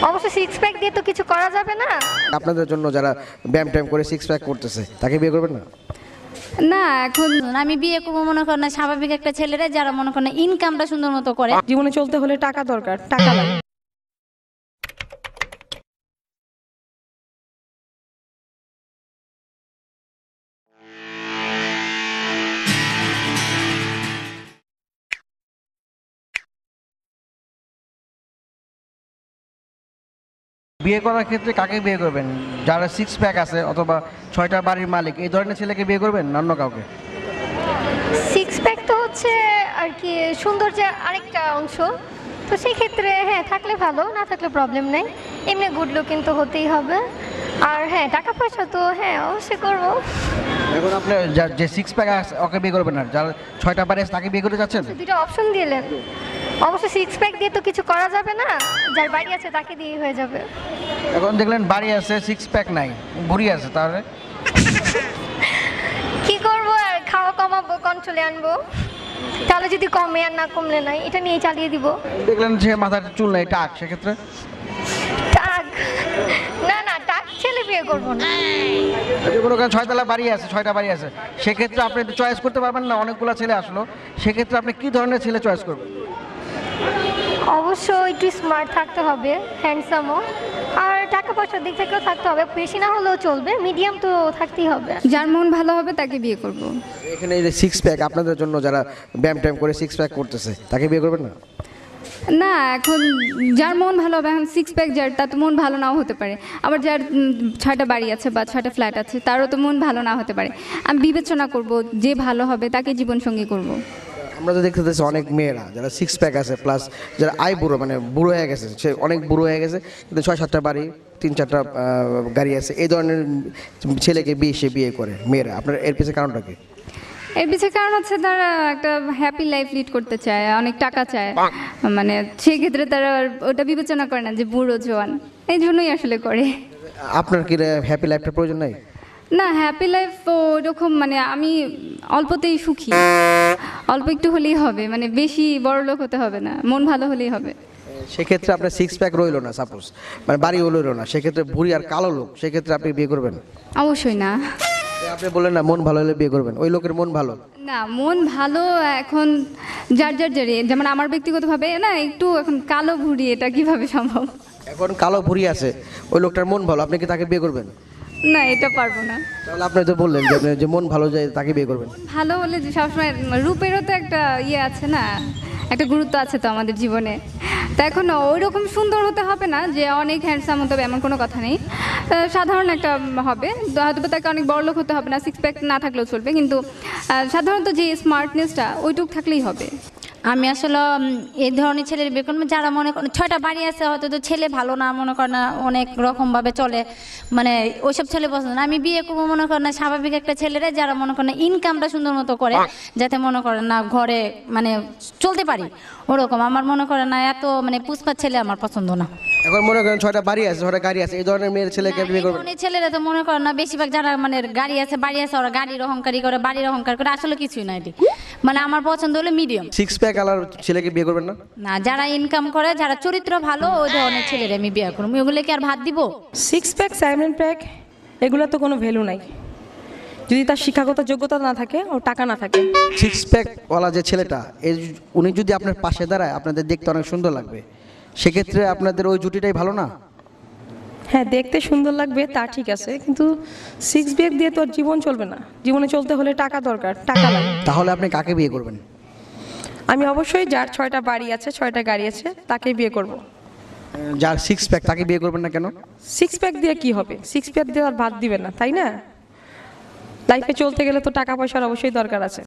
অবশ্য six pack দিয়ে তো কিছু করা যাবে না। আপনাদের জন্য যারা ব্যায়াম ট্যাম করে সিক্স প্যাক করতেছে তাকে বিয়ে করবেন না? না, এখন আমি বিয়ে করবো মনে করেন না স্বাভাবিক একটা ছেলেরা যারা মনে করেন ইনকামটা সুন্দর মতো করে। জীবনে চলতে হলে টাকা দরকার, টাকা লাগে। বিয়ে করার ক্ষেত্রে কাকে বিয়ে করবেন? যারা সিক্স প্যাক আছে অথবা 6টা বাড়ির মালিক, এই ধরনের ছেলেকে বিয়ে করবেন না অন্য কাউকে? সিক্স প্যাক তো হচ্ছে আর কি সৌন্দর্যের আরেকটা অংশ, তো সেই ক্ষেত্রে হ্যাঁ থাকলে ভালো, না থাকলে প্রবলেম নেই। এমনি গুড লুকিং তো হতেই হবে। আর হ্যাঁ টাকা পয়সা তো হ্যাঁ অবশ্যই করবো। এখন আপনি যে সিক্স প্যাক আছে ওকে বিয়ে করবেন না, যার 6টা বাড়ি আছে তাকে বিয়ে করতে যাচ্ছেন? দুটো অপশন দিলেন, অবশ্য সিক্স প্যাক দিয়ে তো কিছু করা যাবে না, যার বাড়ি আছে তাকে দিয়ে হয়ে যাবে। এখন দেখলেন বাড়ি আছে সিক্স প্যাক নাই, বুড়ি আছে, তাহলে কি করবো আর, খাওয়া কমাবো, কন্ট্রোলে আনবো, তাহলে যদি কমে আর না কমলে নাই এটা নিয়ে চালিয়ে দিব। দেখলেন যে মাথার চুল নাই, টাক, সেক্ষেত্রে? টাক না না, টাক ছেলে বিয়ে করবো না। যদি কোনো কারণে 6তলা বাড়ি আছে, 6টা বাড়ি আছে, সেক্ষেত্রে আপনি চয়েস করতে পারবেন না, অনেকগুলো ছেলে আসলো, সেক্ষেত্রে আপনি কি ধরনের ছেলে চয়েস করবেন? অবশ্যই একটু স্মার্ট থাকতে হবে, হ্যান্ডসামও, আর টাকা পয়সার দিক থেকেও থাকতে হবে, বেশি না হলেও চলবে, মিডিয়াম তো থাকতেই হবে। যার মন ভালো হবে তাকে বিয়ে করব। এখানে এই যে সিক্স প্যাক, আপনাদের জন্য যারা ব্যায়াম ট্যাম করে সিক্স প্যাক করতেছে তাকে বিয়ে করবেন না? না, এখন যার মন ভালো হবে, এখন সিক্স প্যাক যার তার তো মন ভালো নাও হতে পারে, আবার যার 6টা বাড়ি আছে বা 6টা ফ্ল্যাট আছে তারও তো মন ভালো না হতে পারে। আমি বিবেচনা করব যে ভালো হবে তাকে জীবনসঙ্গী করব। আমরা তো দেখতে পাচ্ছি অনেক মেয়েরা যারা সিক্স প্যাক আছে প্লাস যারা বুড়ো, মানে বুড়ো হয়ে গেছে, সে অনেক বুড়ো হয়ে গেছে, কিন্তু 6-7টা বাড়ি, 3-4টা গাড়ি আছে, এই ধরনের ছেলেকে বিয়ে করে মেয়েরা। আপনার এর পিছনে কারণটা কি? এর পিছিয়ে কারণ হচ্ছে তারা একটা হ্যাপি লাইফ লিড করতে চায়, অনেক টাকা চায়, মানে সেই ক্ষেত্রে তারা ওটা বিবেচনা করে না যে বুড়ো জোয়ান, এই জন্যই আসলে করে। আপনার কি হ্যাপি লাইফটার প্রয়োজন নাই? না, হ্যাপি লাইফ ওরকম, মানে আমি অল্পতেই সুখী, অল্প একটু হলেই হবে, মানে বেশি বড় লোক হতে হবে না, মন ভালো হলেই হবে। সেক্ষেত্রে আপনার সিক্স প্যাক রইলো না, সাপোজ মানে বাড়িও রইলো না, সেক্ষেত্রে বুড়ি আর কালো লোক, সেক্ষেত্রে আপনি বিয়ে করবেন? অবশ্যই না। আপনি বললেন না মন ভালো হলে বিয়ে করবেন, ওই লোকের মন ভালো না, মন ভালো এখন যার যেমন আমার ব্যক্তিগতভাবে না একটু এখন কালো ভুঁড়ি, এটা কিভাবে সম্ভব? এখন কালো ভুঁড়ি আছে, ওই লোকটার মন ভালো, আপনি কি তাকে বিয়ে করবেন? না, এটা পারবো না। তাহলে আপনি তো বললেন যে আপনি যে মন ভালো যায় তাকে বিয়ে করবেন। ভালো হলে যে সবসময় রূপেরও তো একটা ইয়ে আছে না, একটা গুরুত্ব আছে তো আমাদের জীবনে। তা এখন ওই রকম সুন্দর হতে হবে না যে অনেক হ্যান্ডসাম হতে হবে, এমন কোনো কথা নেই। সাধারণ একটা হবে, হয়তো তাকে অনেক বড় লোক হতে হবে না, সিক্স প্যাক না থাকলেও চলবে, কিন্তু সাধারণত যে স্মার্টনেসটা ওইটুক থাকলেই হবে। আমি আসলে এই ধরনের ছেলের বিয়ে করবো যারা মনে করেন 6টা বাড়ি আছে, হয়তো তো ছেলে ভালো না, মনে করেন না অনেক রকমভাবে চলে, মানে ওইসব ছেলে পছন্দ না। আমি বিয়ে করবো মনে করেন না স্বাভাবিক একটা ছেলেরা যারা মনে করেন না ইনকামটা সুন্দর মতো করে, যাতে মনে করেন না ঘরে মানে চলতে পারি, ওরকম। আমার মনে করেন না এত মানে পুষ্পার ছেলে আমার পছন্দ না। এখন মনে করেন 6টা বাড়ি আছে, 6টা গাড়ি আছে, এই ধরনের মেয়ের ছেলেকে আপনি বিয়ে করবেন? অনেক ছেলেরা তো মনে করেন না বেশিরভাগ যারা মানে গাড়ি আছে বাড়ি আছে, ওরা গাড়ির অহংকারী করে, বাড়ির অহংকার করে, আসলে কিছুই না এটি। মানে আমার পছন্দ হলো মিডিয়াম। সিক্স প্যাক আলার ছেলেকে বিয়ে করবেন না? না, যারা ইনকাম করে, যারা চরিত্র ভালো, ওই ধরনের ছেলেরা আমি বিয়ে করবো। ওগুলো কি আর ভাত দিব? সিক্স প্যাক, সেভেন প্যাক, এগুলো তো কোনো ভ্যালু নাই যদি তার শিক্ষাগত যোগ্যতা না থাকে ও টাকা না থাকে। সিক্স প্যাক ওয়ালা যে ছেলেটা, উনি যদি আপনার পাশে দাঁড়ায়, আপনাদের দেখতে অনেক সুন্দর লাগবে, সেক্ষেত্রে আপনাদের ওই জুটিটাই ভালো না? হ্যাঁ, দেখতে সুন্দর লাগবে তা ঠিক আছে, কিন্তু সিক্স প্যাক দিয়ে তো আর জীবন চলবে না। জীবনে চলতে হলে টাকা দরকার, টাকা লাগে। তাহলে আপনি কাকে বিয়ে করবেন? আমি অবশ্যই যার 6টা বাড়ি আছে, 6টা গাড়ি আছে তাকে বিয়ে করব। যার সিক্স প্যাক তাকে বিয়ে করবেন না কেন? সিক্স প্যাক দিয়ে কি হবে? সিক্স প্যাক দিয়ে আর ভাত দিবেন না, তাই না? লাইফে চলতে গেলে তো টাকা পয়সার অবশ্যই দরকার আছে।